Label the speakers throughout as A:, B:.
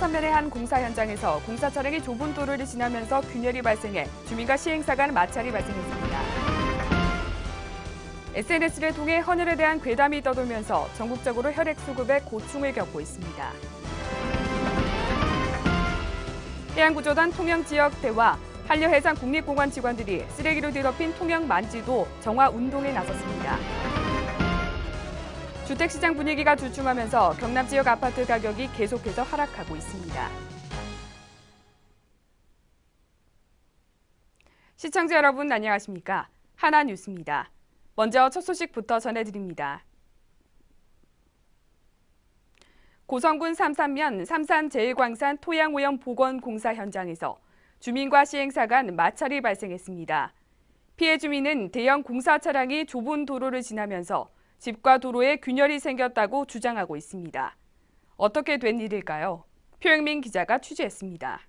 A: 삼면의 한 공사 현장에서 공사 차량이 좁은 도로를 지나면서 균열이 발생해 주민과 시행사 간 마찰이 발생했습니다. SNS를 통해 헌혈에 대한 괴담이 떠돌면서 전국적으로 혈액 수급에 고충을 겪고 있습니다. 해양구조단 통영지역대와 한려해상 국립공원 직원들이 쓰레기로 뒤덮인 통영 만지도 정화 운동에 나섰습니다. 주택시장 분위기가 주춤하면서 경남 지역 아파트 가격이 계속해서 하락하고 있습니다. 시청자 여러분 안녕하십니까? 하나뉴스입니다. 먼저 첫 소식부터 전해드립니다. 고성군 삼산면 삼산제일광산 토양오염 복원공사 현장에서 주민과 시행사 간 마찰이 발생했습니다. 피해 주민은 대형 공사 차량이 좁은 도로를 지나면서 집과 도로에 균열이 생겼다고 주장하고 있습니다. 어떻게 된 일일까요? 표영민 기자가 취재했습니다.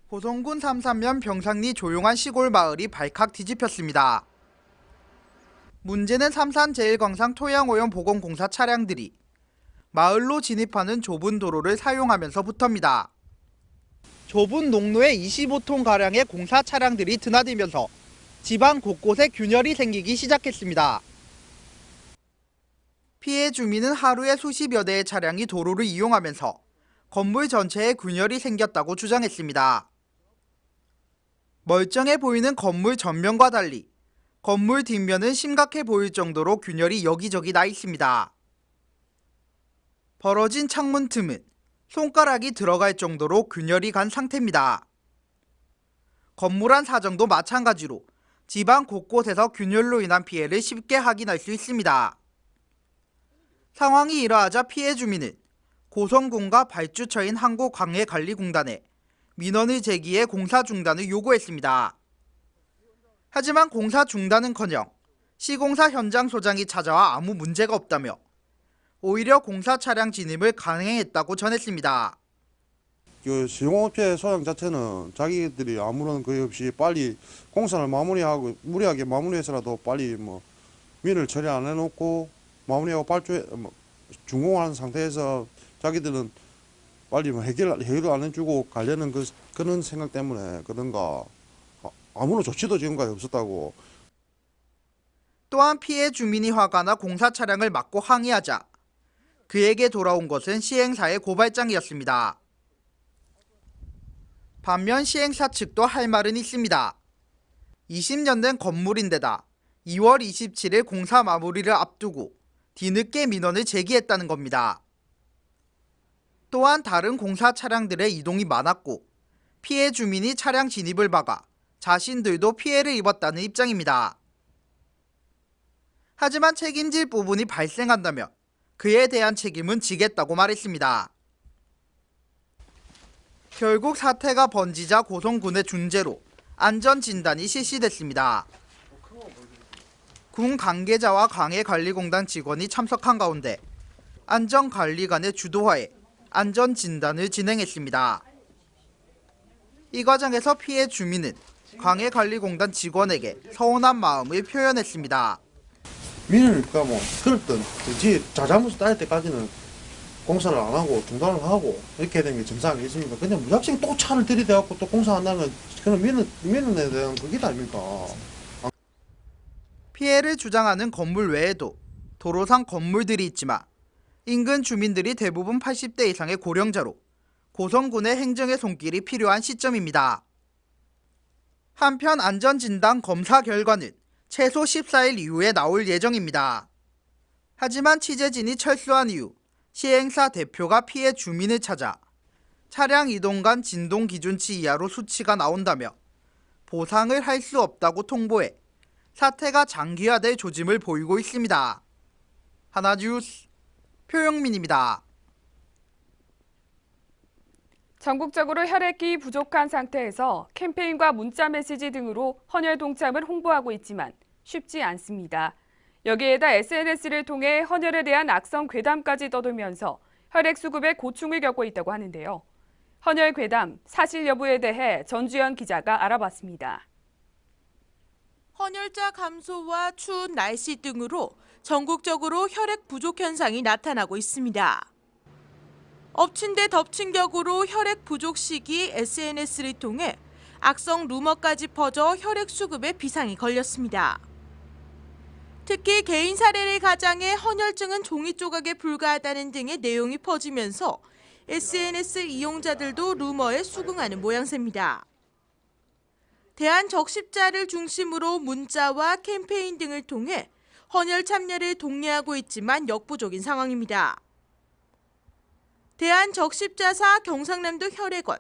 B: 고성군 삼산면 병상리 조용한 시골 마을이 발칵 뒤집혔습니다. 문제는 삼산제일광산 토양오염 복원공사 차량들이 마을로 진입하는 좁은 도로를 사용하면서부터입니다. 좁은 농로에 25톤가량의 공사 차량들이 드나들면서 집안 곳곳에 균열이 생기기 시작했습니다. 피해 주민은 하루에 수십여 대의 차량이 도로를 이용하면서 건물 전체에 균열이 생겼다고 주장했습니다. 멀쩡해 보이는 건물 전면과 달리 건물 뒷면은 심각해 보일 정도로 균열이 여기저기 나 있습니다. 벌어진 창문 틈은 손가락이 들어갈 정도로 균열이 간 상태입니다. 건물 안 사정도 마찬가지로 집안 곳곳에서 균열로 인한 피해를 쉽게 확인할 수 있습니다. 상황이 이러하자 피해 주민은 고성군과 발주처인 한국광해관리공단에 민원을 제기해 공사 중단을 요구했습니다. 하지만 공사 중단은커녕 시공사 현장 소장이 찾아와 아무 문제가 없다며 오히려 공사 차량 진입을 강행했다고 전했습니다.
C: 시공업체 소장 자체는 자기들이 아무런 거의 없이 빨리 공사를 마무리하고 무리하게 마무리해서라도 빨리 민을 처리 안 해놓고 마무리하고 준공하는 상태에서 자기들은 빨리 해결을 안 해주고 가려는 그런 생각 때문에 그런가 아무런 조치도 지금까지 없었다고.
B: 또한 피해 주민이 화가 나 공사 차량을 막고 항의하자 그에게 돌아온 것은 시행사의 고발장이었습니다. 반면 시행사 측도 할 말은 있습니다. 20년 된 건물인데다 2월 27일 공사 마무리를 앞두고 뒤늦게 민원을 제기했다는 겁니다. 또한 다른 공사 차량들의 이동이 많았고 피해 주민이 차량 진입을 막아 자신들도 피해를 입었다는 입장입니다. 하지만 책임질 부분이 발생한다면 그에 대한 책임은 지겠다고 말했습니다. 결국 사태가 번지자 고성군의 중재로 안전진단이 실시됐습니다. 군 관계자와 광해관리공단 직원이 참석한 가운데 안전관리관의 주도하에 안전진단을 진행했습니다. 이 과정에서 피해 주민은 광해관리공단 직원에게 서운한 마음을 표현했습니다.
C: 민을 그럴 땐 자잘못을 따질 때까지는 공사를 안 하고 중단을 하고 이렇게 되는 게 정상이겠습니까? 그냥 무작정 또 차를 들이대갖고 또 공사한다면 그런 민원에 대한 그게 아닙니까?
B: 피해를 주장하는 건물 외에도 도로상 건물들이 있지만 인근 주민들이 대부분 80대 이상의 고령자로 고성군의 행정의 손길이 필요한 시점입니다. 한편 안전진단 검사 결과는 최소 14일 이후에 나올 예정입니다. 하지만 취재진이 철수한 이후 시행사 대표가 피해 주민을 찾아 차량 이동 간 진동 기준치 이하로 수치가 나온다며 보상을 할 수 없다고 통보해 사태가 장기화될 조짐을 보이고 있습니다. 하나뉴스 표영민입니다.
A: 전국적으로 혈액이 부족한 상태에서 캠페인과 문자 메시지 등으로 헌혈 동참을 홍보하고 있지만 쉽지 않습니다. 여기에다 SNS를 통해 헌혈에 대한 악성 괴담까지 떠돌면서 혈액 수급에 고충을 겪고 있다고 하는데요. 헌혈 괴담 사실 여부에 대해 전주현 기자가 알아봤습니다.
D: 헌혈자 감소와 추운 날씨 등으로 전국적으로 혈액 부족 현상이 나타나고 있습니다. 엎친 데 덮친 격으로 혈액 부족 시기 SNS를 통해 악성 루머까지 퍼져 혈액 수급에 비상이 걸렸습니다. 특히 개인 사례를 가장해 헌혈증은 종이 조각에 불과하다는 등의 내용이 퍼지면서 SNS 이용자들도 루머에 수긍하는 모양새입니다. 대한적십자를 중심으로 문자와 캠페인 등을 통해 헌혈 참여를 독려하고 있지만 역부족인 상황입니다. 대한적십자사 경상남도 혈액원.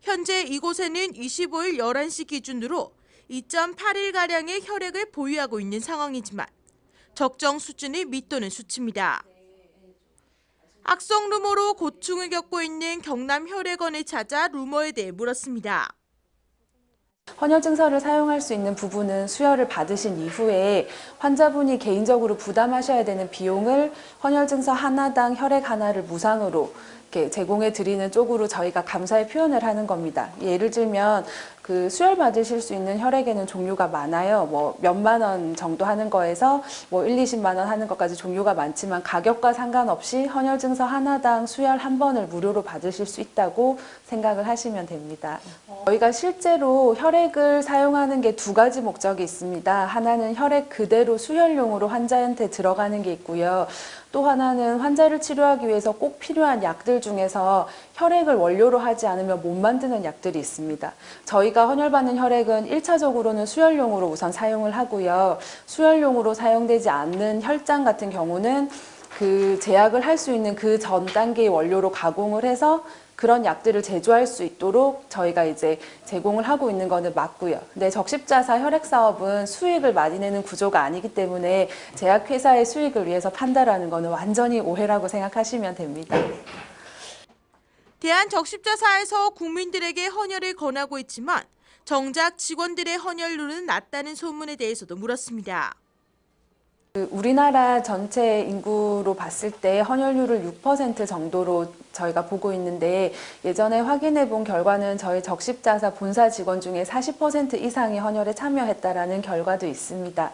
D: 현재 이곳에는 25일 11시 기준으로 2.8일가량의 혈액을 보유하고 있는 상황이지만 적정 수준이 밑도는 수치입니다. 악성 루머로 고충을 겪고 있는 경남 혈액원을 찾아 루머에 대해 물었습니다.
E: 헌혈 증서를 사용할 수 있는 부분은 수혈을 받으신 이후에 환자분이 개인적으로 부담하셔야 되는 비용을 헌혈 증서 하나당 혈액 하나를 무상으로 이렇게 제공해 드리는 쪽으로 저희가 감사의 표현을 하는 겁니다. 예를 들면 그 수혈 받으실 수 있는 혈액에는 종류가 많아요. 뭐 몇만 원 정도 하는 거에서 뭐 1, 20만 원 하는 것까지 종류가 많지만 가격과 상관없이 헌혈 증서 하나당 수혈 한 번을 무료로 받으실 수 있다고 생각을 하시면 됩니다. 저희가 실제로 혈액을 사용하는 게 두 가지 목적이 있습니다. 하나는 혈액 그대로 수혈용으로 환자한테 들어가는 게 있고요. 또 하나는 환자를 치료하기 위해서 꼭 필요한 약들 중에서 혈액을 원료로 하지 않으면 못 만드는 약들이 있습니다. 저희가 헌혈받는 혈액은 1차적으로는 수혈용으로 우선 사용을 하고요. 수혈용으로 사용되지 않는 혈장 같은 경우는 그 제약을 할 수 있는 그 전 단계의 원료로 가공을 해서 그런 약들을 제조할 수 있도록 저희가 이제 제공을 하고 있는 거는 맞고요. 근데 적십자사 혈액 사업은 수익을 많이 내는 구조가 아니기 때문에 제약회사의 수익을 위해서 판다라는 거는 완전히 오해라고 생각하시면 됩니다.
D: 대한적십자사에서 국민들에게 헌혈을 권하고 있지만 정작 직원들의 헌혈률은 낮다는 소문에 대해서도 물었습니다.
E: 우리나라 전체 인구로 봤을 때 헌혈률을 6% 정도로 저희가 보고 있는데 예전에 확인해 본 결과는 저희 적십자사 본사 직원 중에 40% 이상이 헌혈에 참여했다라는 결과도 있습니다.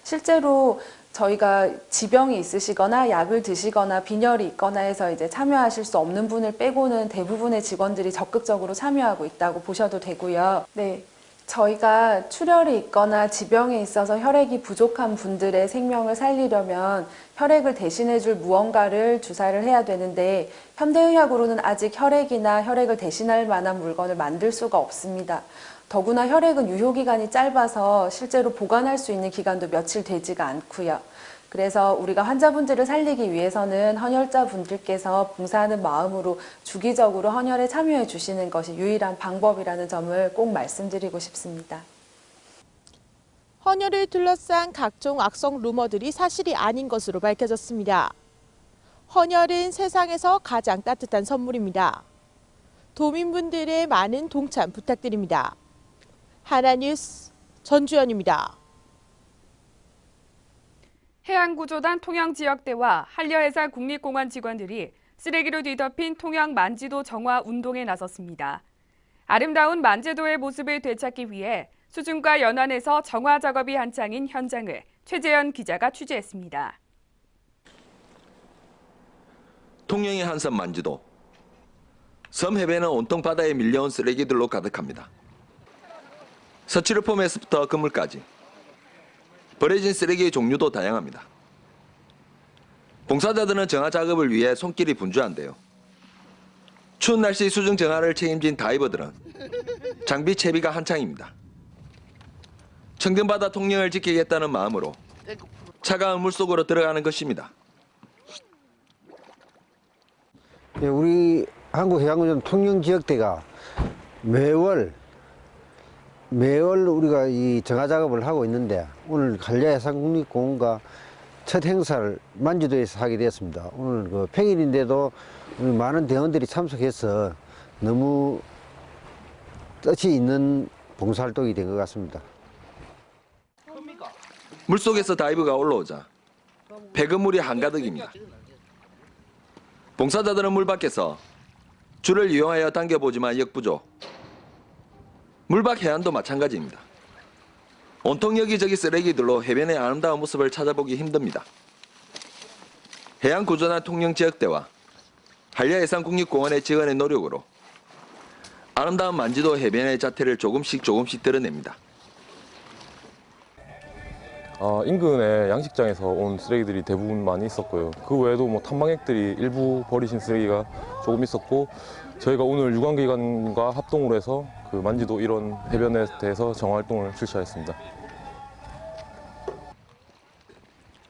E: 실제로 저희가 지병이 있으시거나 약을 드시거나 빈혈이 있거나 해서 이제 참여하실 수 없는 분을 빼고는 대부분의 직원들이 적극적으로 참여하고 있다고 보셔도 되고요. 네. 저희가 출혈이 있거나 지병에 있어서 혈액이 부족한 분들의 생명을 살리려면 혈액을 대신해줄 무언가를 주사를 해야 되는데 현대의학으로는 아직 혈액이나 혈액을 대신할 만한 물건을 만들 수가 없습니다. 더구나 혈액은 유효기간이 짧아서 실제로 보관할 수 있는 기간도 며칠 되지가 않고요. 그래서 우리가 환자분들을 살리기 위해서는 헌혈자분들께서 봉사하는 마음으로 주기적으로 헌혈에 참여해 주시는 것이 유일한 방법이라는 점을 꼭 말씀드리고 싶습니다.
D: 헌혈을 둘러싼 각종 악성 루머들이 사실이 아닌 것으로 밝혀졌습니다. 헌혈은 세상에서 가장 따뜻한 선물입니다. 도민분들의 많은 동참 부탁드립니다. 하나뉴스 전주연입니다.
A: 해양구조단 통영지역대와 한려해상 국립공원 직원들이 쓰레기로 뒤덮인 통영 만지도 정화 운동에 나섰습니다. 아름다운 만지도의 모습을 되찾기 위해 수중과 연안에서 정화 작업이 한창인 현장을 최재현 기자가 취재했습니다.
F: 통영의 한섬 만지도. 섬 해변은 온통 바다에 밀려온 쓰레기들로 가득합니다. 서치르폼에서부터 그물까지. 버려진 쓰레기의 종류도 다양합니다. 봉사자들은 정화 작업을 위해 손길이 분주한데요. 추운 날씨 수중 정화를 책임진 다이버들은 장비 채비가 한창입니다. 청정바다 통영을 지키겠다는 마음으로 차가운 물속으로 들어가는 것입니다.
G: 우리 한국해양구조단 통영지역대가 매월 우리가 이 정화 작업을 하고 있는데 오늘 한려해상국립공원과 첫 행사를 만지도에서 하게 되었습니다. 오늘 그 평일인데도 우리 많은 대원들이 참석해서 너무 뜻이 있는 봉사활동이 된 것 같습니다.
F: 물속에서 다이브가 올라오자 폐건물이 한가득입니다. 봉사자들은 물 밖에서 줄을 이용하여 당겨보지만 역부족. 물밖 해안도 마찬가지입니다. 온통 여기저기 쓰레기들로 해변의 아름다운 모습을 찾아보기 힘듭니다. 해양구조단 통영지역대와 한려해상국립공원의 직원의 노력으로 아름다운 만지도 해변의 자태를 조금씩 드러냅니다.
H: 인근의 양식장에서 온 쓰레기들이 대부분 많이 있었고요. 그 외에도 뭐 탐방객들이 일부 버리신 쓰레기가 조금 있었고, 저희가 오늘 유관기관과 합동으로 해서 그 만지도 이런 해변에 대해서 정화활동을 실시하였습니다.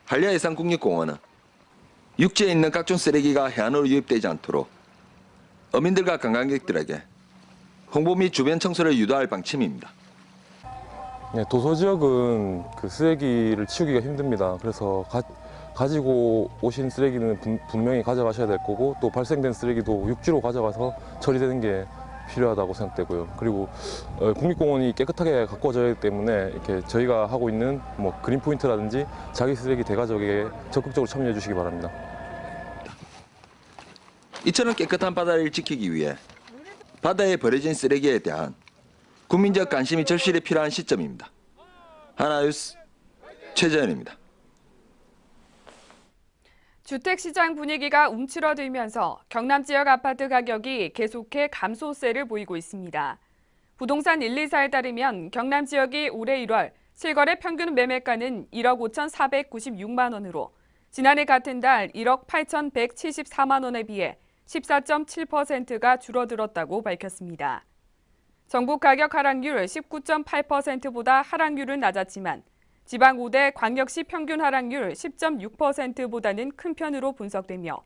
F: 한려해상국립공원은 육지에 있는 각종 쓰레기가 해안으로 유입되지 않도록 어민들과 관광객들에게 홍보 및 주변 청소를 유도할 방침입니다.
H: 네, 도서 지역은 그 쓰레기를 치우기가 힘듭니다. 그래서 가지고 오신 쓰레기는 분명히 가져가셔야 될 거고, 또 발생된 쓰레기도 육지로 가져가서 처리되는 게 필요하다고 생각되고요. 그리고 국립공원이 깨끗하게 가꿔져야 하기 때문에 이렇게 저희가 하고 있는 뭐 그린 포인트라든지 자기 쓰레기 대가족에 적극적으로 참여해 주시기 바랍니다.
F: 이처럼 깨끗한 바다를 지키기 위해 바다에 버려진 쓰레기에 대한 국민적 관심이 절실히 필요한 시점입니다. 하나뉴스 최재현입니다.
A: 주택시장 분위기가 움츠러들면서 경남 지역 아파트 가격이 계속해 감소세를 보이고 있습니다. 부동산 124에 따르면 경남 지역이 올해 1월 실거래 평균 매매가는 1억 5,496만 원으로 지난해 같은 달 1억 8,174만 원에 비해 14.7%가 줄어들었다고 밝혔습니다. 전국 가격 하락률 19.8%보다 하락률은 낮았지만 지방 5대 광역시 평균 하락률 10.6%보다는 큰 편으로 분석되며,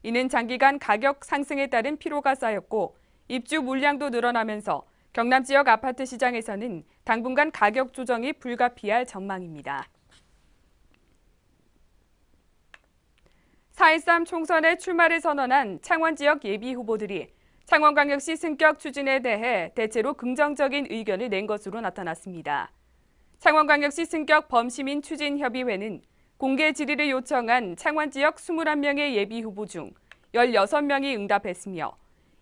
A: 이는 장기간 가격 상승에 따른 피로가 쌓였고 입주 물량도 늘어나면서 경남 지역 아파트 시장에서는 당분간 가격 조정이 불가피할 전망입니다. 4.13 총선에 출마를 선언한 창원 지역 예비 후보들이 창원광역시 승격 추진에 대해 대체로 긍정적인 의견을 낸 것으로 나타났습니다. 창원광역시 승격 범시민 추진협의회는 공개 질의를 요청한 창원 지역 21명의 예비 후보 중 16명이 응답했으며,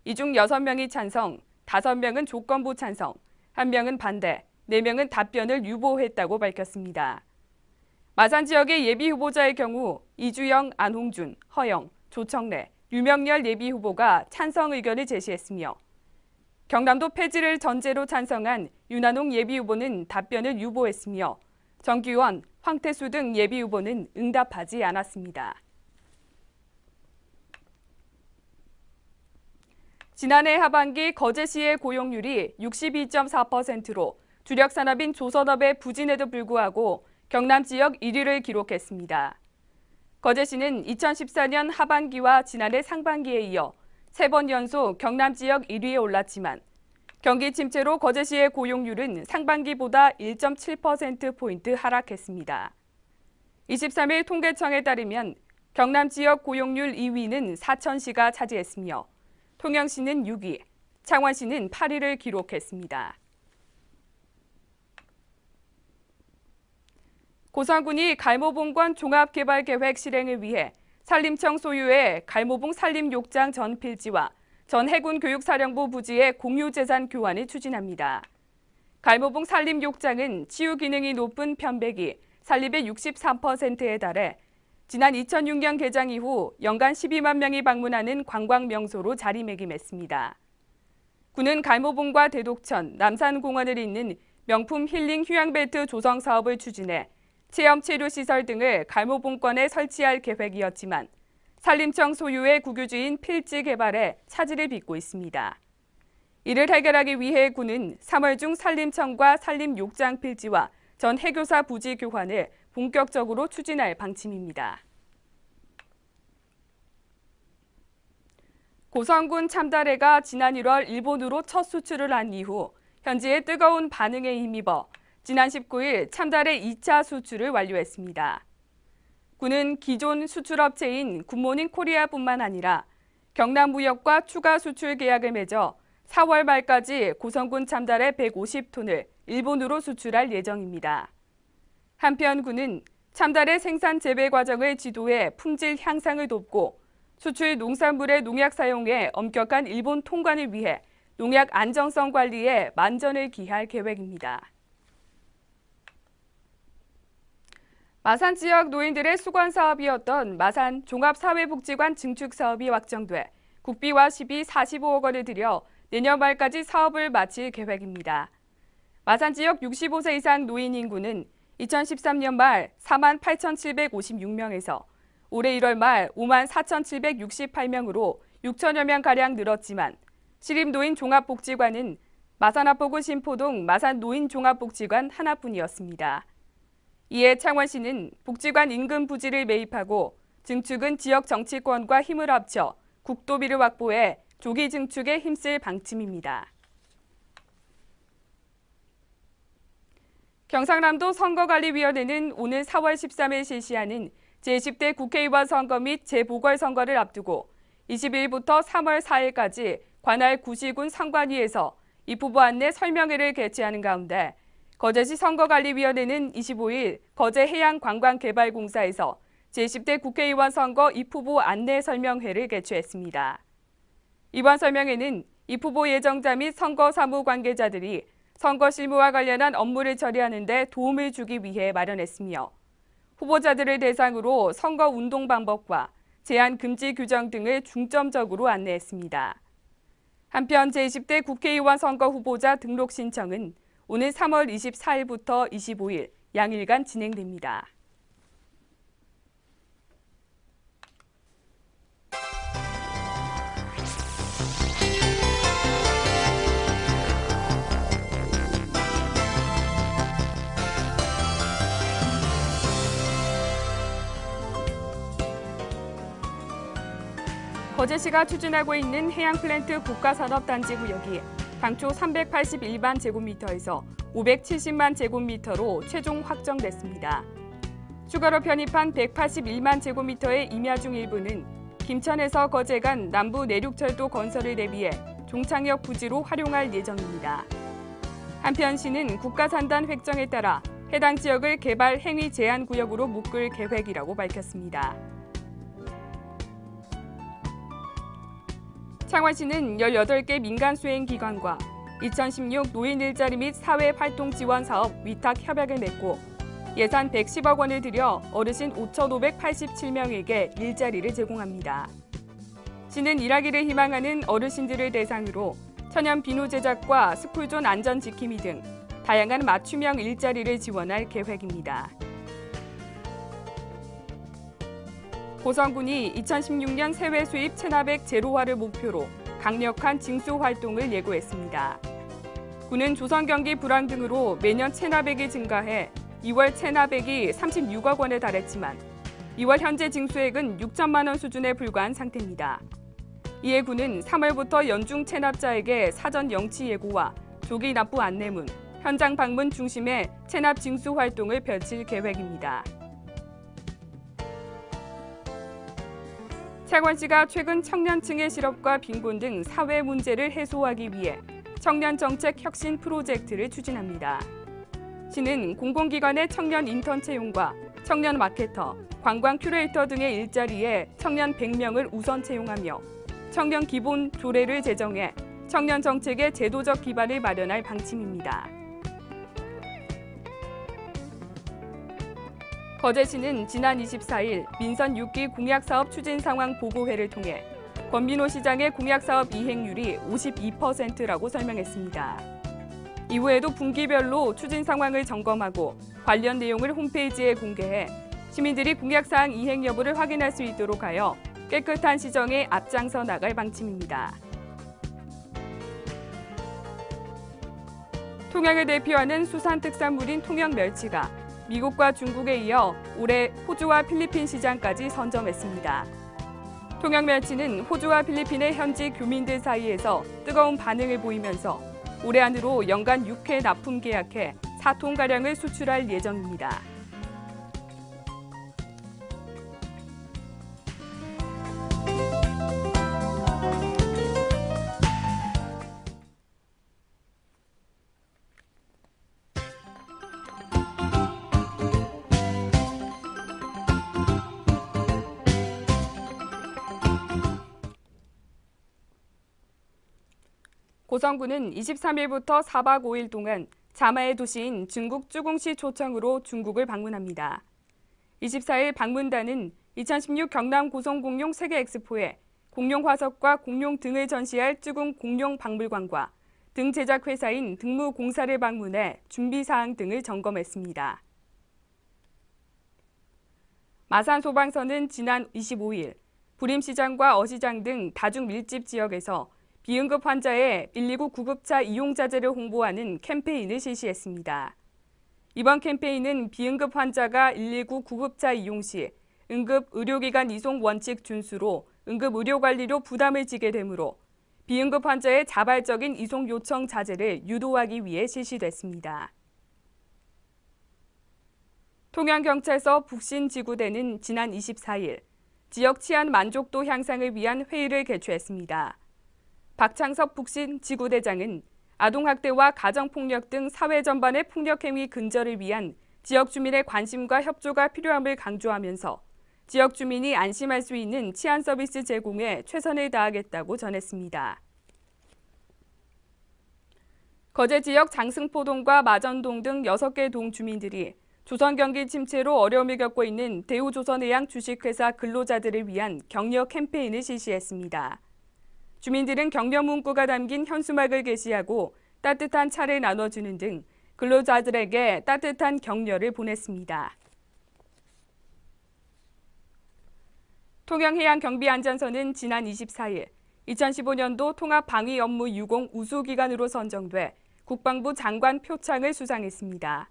A: 이 중 6명이 찬성, 5명은 조건부 찬성, 1명은 반대, 4명은 답변을 유보했다고 밝혔습니다. 마산 지역의 예비 후보자의 경우 이주영, 안홍준, 허영, 조청래, 유명렬 예비 후보가 찬성 의견을 제시했으며, 경남도 폐지를 전제로 찬성한 윤한홍 예비 후보는 답변을 유보했으며, 정규원, 황태수 등 예비 후보는 응답하지 않았습니다. 지난해 하반기 거제시의 고용률이 62.4%로 주력 산업인 조선업의 부진에도 불구하고 경남 지역 1위를 기록했습니다. 거제시는 2014년 하반기와 지난해 상반기에 이어 3번 연속 경남 지역 1위에 올랐지만 경기 침체로 거제시의 고용률은 상반기보다 1.7%포인트 하락했습니다. 23일 통계청에 따르면 경남 지역 고용률 2위는 사천시가 차지했으며 통영시는 6위, 창원시는 8위를 기록했습니다. 고성군이 갈모봉권 종합개발계획 실행을 위해 산림청 소유의 갈모봉 산림욕장 전 필지와 전 해군교육사령부 부지의 공유재산 교환을 추진합니다. 갈모봉 산림욕장은 치유 기능이 높은 편백이 산림의 63%에 달해 지난 2006년 개장 이후 연간 12만 명이 방문하는 관광명소로 자리매김했습니다. 군은 갈모봉과 대독천, 남산공원을 잇는 명품 힐링 휴양벨트 조성 사업을 추진해 체험치료시설 등을 갈모봉권에 설치할 계획이었지만 산림청 소유의 국유지인 필지 개발에 차질을 빚고 있습니다. 이를 해결하기 위해 군은 3월 중 산림청과 산림욕장 필지와 전 해교사 부지 교환을 본격적으로 추진할 방침입니다. 고성군 참다래가 지난 1월 일본으로 첫 수출을 한 이후 현지의 뜨거운 반응에 힘입어 지난 19일 참다래 2차 수출을 완료했습니다. 군은 기존 수출업체인 굿모닝 코리아뿐만 아니라 경남무역과 추가 수출 계약을 맺어 4월 말까지 고성군 참다래 150톤을 일본으로 수출할 예정입니다. 한편 군은 참다래 생산 재배 과정을 지도해 품질 향상을 돕고 수출 농산물의 농약 사용에 엄격한 일본 통관을 위해 농약 안정성 관리에 만전을 기할 계획입니다. 마산 지역 노인들의 수건 사업이었던 마산 종합사회복지관 증축 사업이 확정돼 국비와 시비 45억 원을 들여 내년 말까지 사업을 마칠 계획입니다. 마산 지역 65세 이상 노인 인구는 2013년 말 4만 8,756명에서 올해 1월 말 5만 4,768명으로 6천여 명가량 늘었지만 시립노인 종합복지관은 마산 합포구 신포동 마산 노인종합복지관 하나뿐이었습니다. 이에 창원시는 복지관 인근 부지를 매입하고 증축은 지역 정치권과 힘을 합쳐 국도비를 확보해 조기 증축에 힘쓸 방침입니다. 경상남도 선거관리위원회는 오늘 4월 13일 실시하는 제10대 국회의원 선거 및 재보궐선거를 앞두고 22일부터 3월 4일까지 관할 구시군 선관위에서 입후보 안내 설명회를 개최하는 가운데 거제시 선거관리위원회는 25일 거제해양관광개발공사에서 제10대 국회의원 선거 입후보 안내 설명회를 개최했습니다. 이번 설명회는 입후보 예정자 및 선거 사무 관계자들이 선거 실무와 관련한 업무를 처리하는 데 도움을 주기 위해 마련했으며 후보자들을 대상으로 선거 운동 방법과 제한 금지 규정 등을 중점적으로 안내했습니다. 한편 제20대 국회의원 선거 후보자 등록 신청은 오늘 3월 24일부터 25일 양일간 진행됩니다. 거제시가 추진하고 있는 해양플랜트 국가산업단지 구역이 당초 381만 제곱미터에서 570만 제곱미터로 최종 확정됐습니다. 추가로 편입한 181만 제곱미터의 임야 중 일부는 김천에서 거제 간 남부 내륙철도 건설을 대비해 종착역 부지로 활용할 예정입니다. 한편 시는 국가산단 획정에 따라 해당 지역을 개발 행위 제한 구역으로 묶을 계획이라고 밝혔습니다. 창원시는 18개 민간 수행기관과 2016 노인 일자리 및 사회활동 지원 사업 위탁 협약을 맺고 예산 110억 원을 들여 어르신 5,587명에게 일자리를 제공합니다. 시는 일하기를 희망하는 어르신들을 대상으로 천연 비누 제작과 스쿨존 안전 지킴이 등 다양한 맞춤형 일자리를 지원할 계획입니다. 고성군이 2016년 세외 수입 체납액 제로화를 목표로 강력한 징수 활동을 예고했습니다. 군은 조선 경기 불황 등으로 매년 체납액이 증가해 2월 체납액이 36억 원에 달했지만 2월 현재 징수액은 6천만 원 수준에 불과한 상태입니다. 이에 군은 3월부터 연중 체납자에게 사전 영치 예고와 조기 납부 안내문, 현장 방문 중심의 체납 징수 활동을 펼칠 계획입니다. 창원시가 최근 청년층의 실업과 빈곤 등 사회 문제를 해소하기 위해 청년 정책 혁신 프로젝트를 추진합니다. 시는 공공기관의 청년 인턴 채용과 청년 마케터, 관광 큐레이터 등의 일자리에 청년 100명을 우선 채용하며 청년 기본 조례를 제정해 청년 정책의 제도적 기반을 마련할 방침입니다. 거제시는 지난 24일 민선 6기 공약사업 추진 상황 보고회를 통해 권민호 시장의 공약사업 이행률이 52%라고 설명했습니다. 이후에도 분기별로 추진 상황을 점검하고 관련 내용을 홈페이지에 공개해 시민들이 공약사항 이행 여부를 확인할 수 있도록 하여 깨끗한 시정에 앞장서 나갈 방침입니다. 통영을 대표하는 수산특산물인 통영멸치가 미국과 중국에 이어 올해 호주와 필리핀 시장까지 선점했습니다. 통영멸치는 호주와 필리핀의 현지 교민들 사이에서 뜨거운 반응을 보이면서 올해 안으로 연간 6회 납품 계약해 4톤가량을 수출할 예정입니다. 고성군은 23일부터 4박 5일 동안 자마의 도시인 중국 쭈궁시 초청으로 중국을 방문합니다. 24일 방문단은 2016 경남 고성공룡 세계 엑스포에 공룡 화석과 공룡 등을 전시할 쯔궁 공룡 박물관과 등 제작 회사인 등무공사를 방문해 준비 사항 등을 점검했습니다. 마산 소방서는 지난 25일 부림시장과 어시장 등 다중 밀집 지역에서 비응급 환자의 119 구급차 이용 자제를 홍보하는 캠페인을 실시했습니다. 이번 캠페인은 비응급 환자가 119 구급차 이용 시 응급 의료기관 이송 원칙 준수로 응급 의료관리료 부담을 지게 되므로 비응급 환자의 자발적인 이송 요청 자제를 유도하기 위해 실시됐습니다. 통영경찰서 북신지구대는 지난 24일 지역 치안 만족도 향상을 위한 회의를 개최했습니다. 박창섭 북신지구대장은 아동학대와 가정폭력 등 사회 전반의 폭력행위 근절을 위한 지역 주민의 관심과 협조가 필요함을 강조하면서 지역 주민이 안심할 수 있는 치안 서비스 제공에 최선을 다하겠다고 전했습니다. 거제 지역 장승포동과 마전동 등 6개 동 주민들이 조선 경기 침체로 어려움을 겪고 있는 대우조선해양 주식회사 근로자들을 위한 격려 캠페인을 실시했습니다. 주민들은 격려 문구가 담긴 현수막을 게시하고 따뜻한 차를 나눠주는 등 근로자들에게 따뜻한 격려를 보냈습니다. 통영해양경비안전서는 지난 24일 2015년도 통합방위업무 유공 우수기관으로 선정돼 국방부 장관 표창을 수상했습니다.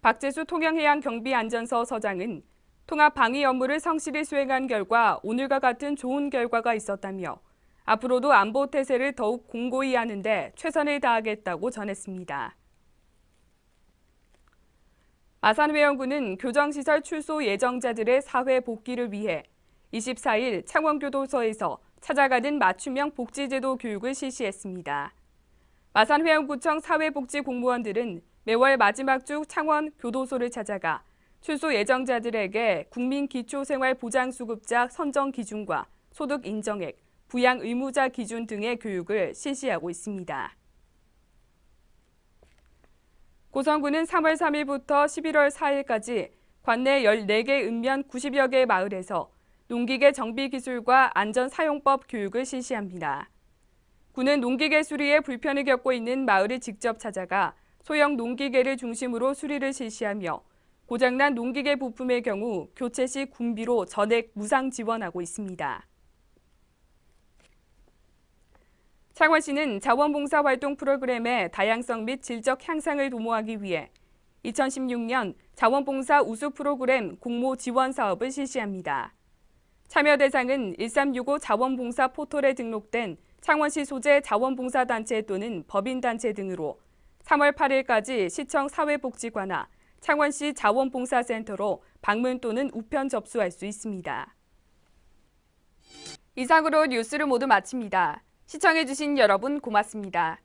A: 박재수 통영해양경비안전서 서장은 통합방위 업무를 성실히 수행한 결과 오늘과 같은 좋은 결과가 있었다며 앞으로도 안보 태세를 더욱 공고히 하는 데 최선을 다하겠다고 전했습니다. 마산회원군은 교정시설 출소 예정자들의 사회 복귀를 위해 24일 창원교도소에서 찾아가는 맞춤형 복지제도 교육을 실시했습니다. 마산회원구청 사회복지공무원들은 매월 마지막 주 창원 교도소를 찾아가 출소 예정자들에게 국민기초생활보장수급자 선정 기준과 소득 인정액, 부양 의무자 기준 등의 교육을 실시하고 있습니다. 고성군은 3월 3일부터 11월 4일까지 관내 14개 읍면 90여 개의 마을에서 농기계 정비기술과 안전사용법 교육을 실시합니다. 군은 농기계 수리에 불편을 겪고 있는 마을을 직접 찾아가 소형 농기계를 중심으로 수리를 실시하며 고장난 농기계 부품의 경우 교체 시 군비로 전액 무상 지원하고 있습니다. 창원시는 자원봉사 활동 프로그램의 다양성 및 질적 향상을 도모하기 위해 2016년 자원봉사 우수 프로그램 공모 지원 사업을 실시합니다. 참여 대상은 1365 자원봉사 포털에 등록된 창원시 소재 자원봉사단체 또는 법인단체 등으로 3월 8일까지 시청 사회복지관이나 창원시 자원봉사센터로 방문 또는 우편 접수할 수 있습니다. 이상으로 뉴스를 모두 마칩니다. 시청해주신 여러분 고맙습니다.